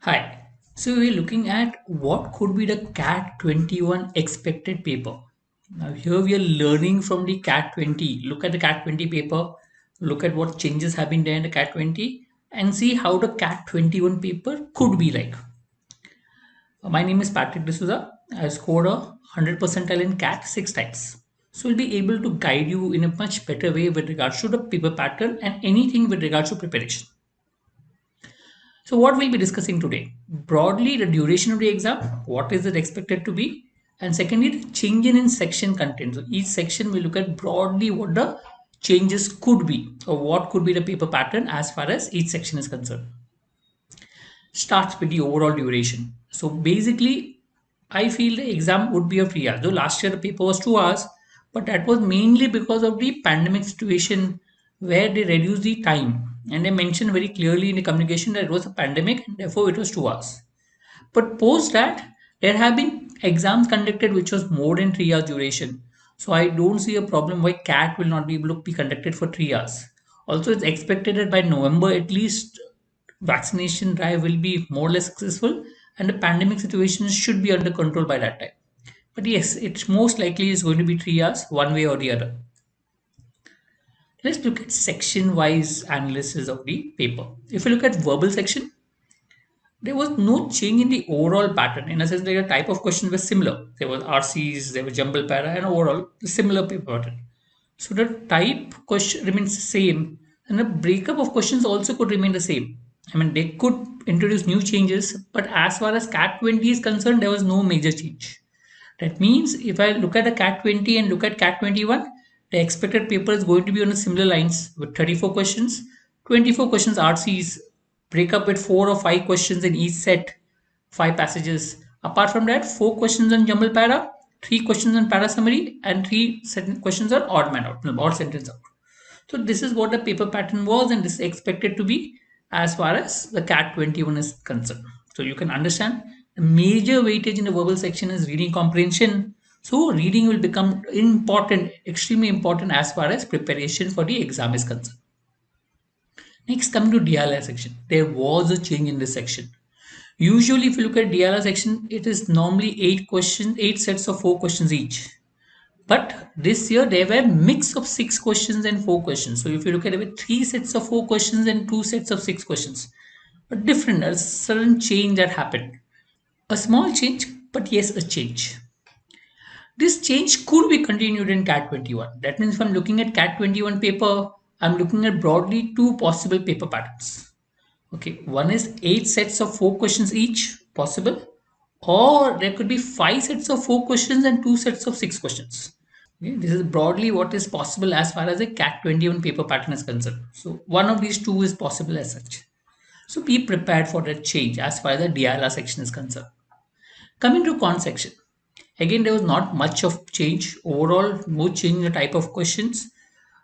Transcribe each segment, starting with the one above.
Hi. So we're looking at what could be the CAT 21 expected paper. Now here we are learning from the CAT 20. Look at the CAT 20 paper, look at what changes have been there in the CAT 20 and see how the CAT 21 paper could be like. My name is Patrick D'Souza. I scored a 100 percentile in CAT 6 times. So we'll be able to guide you in a much better way with regards to the paper pattern and anything with regards to preparation. So what we'll be discussing today? Broadly, the duration of the exam, what is it expected to be? And secondly, the change in section content. So each section will look at broadly what the changes could be or what could be the paper pattern as far as each section is concerned. Starts with the overall duration. So basically, I feel the exam would be of 3 hours. Though last year the paper was 2 hours, but that was mainly because of the pandemic situation where they reduced the time and they mentioned very clearly in the communication that it was a pandemic and therefore it was 2 hours. But post that, there have been exams conducted which was more than 3 hours duration. So I don't see a problem why CAT will not be able to be conducted for 3 hours. Also, it's expected that by November at least vaccination drive will be more or less successful and the pandemic situation should be under control by that time. But yes, it most likely is going to be 3 hours, one way or the other. Let's look at section wise analysis of the paper. If you look at verbal section, there was no change in the overall pattern. In a sense, the type of questions were similar. There were RCs, there were jumble para, and overall similar paper pattern. So the type question remains the same, and the breakup of questions also could remain the same. I mean, they could introduce new changes, but as far as CAT 20 is concerned, there was no major change. That means if I look at a CAT 20 and look at CAT 21, the expected paper is going to be on a similar lines with 34 questions, 24 questions RCs, break up with 4 or 5 questions in each set, 5 passages. Apart from that, 4 questions on jumble para, 3 questions on para summary, and questions on odd man out, no, odd sentence out. So this is what the paper pattern was, and this is expected to be as far as the CAT 21 is concerned. So you can understand the major weightage in the verbal section is reading comprehension. So reading will become important, extremely important as far as preparation for the exam is concerned. Next, coming to DLR section, there was a change in this section. Usually, if you look at DLR section, it is normally 8 questions, 8 sets of 4 questions each. But this year there were mix of 6 questions and 4 questions. So if you look at it with 3 sets of 4 questions and 2 sets of 6 questions, a different, a sudden change that happened. A small change, but yes, a change. This change could be continued in CAT 21. That means if I'm looking at CAT 21 paper, I'm looking at broadly two possible paper patterns. Okay, one is 8 sets of 4 questions each possible, or there could be 5 sets of 4 questions and 2 sets of 6 questions. Okay, this is broadly what is possible as far as a CAT 21 paper pattern is concerned. So one of these two is possible as such. So be prepared for that change as far as the DILR section is concerned. Coming to con section. Again, there was not much of change. Overall, no change in the type of questions.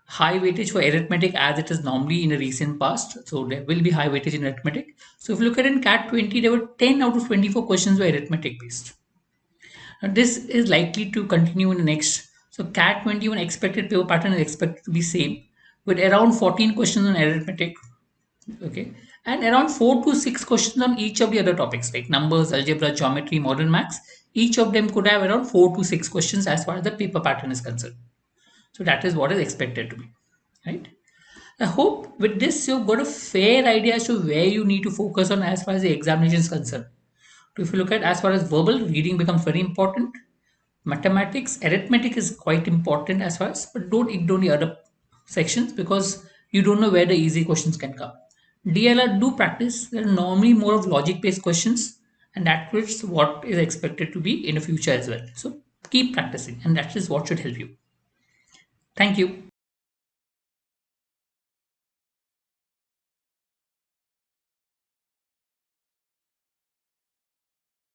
High weightage for arithmetic as it is normally in the recent past. So there will be high weightage in arithmetic. So if you look at in CAT 20, there were 10 out of 24 questions were arithmetic based. Now, this is likely to continue in the next. So CAT 21 expected paper pattern is expected to be same with around 14 questions on arithmetic, okay, and around 4 to 6 questions on each of the other topics like numbers, algebra, geometry, modern maths. Each of them could have around 4 to 6 questions as far as the paper pattern is concerned. So that is what is expected to be, right? I hope with this you've got a fair idea as to where you need to focus on as far as the examination is concerned. So if you look at as far as verbal, reading becomes very important. Mathematics, arithmetic is quite important as far as, but don't ignore the other sections because you don't know where the easy questions can come. DLR do practice, they're normally more of logic based questions, and that is what is expected to be in the future as well. So keep practicing, and that is what should help you. Thank you.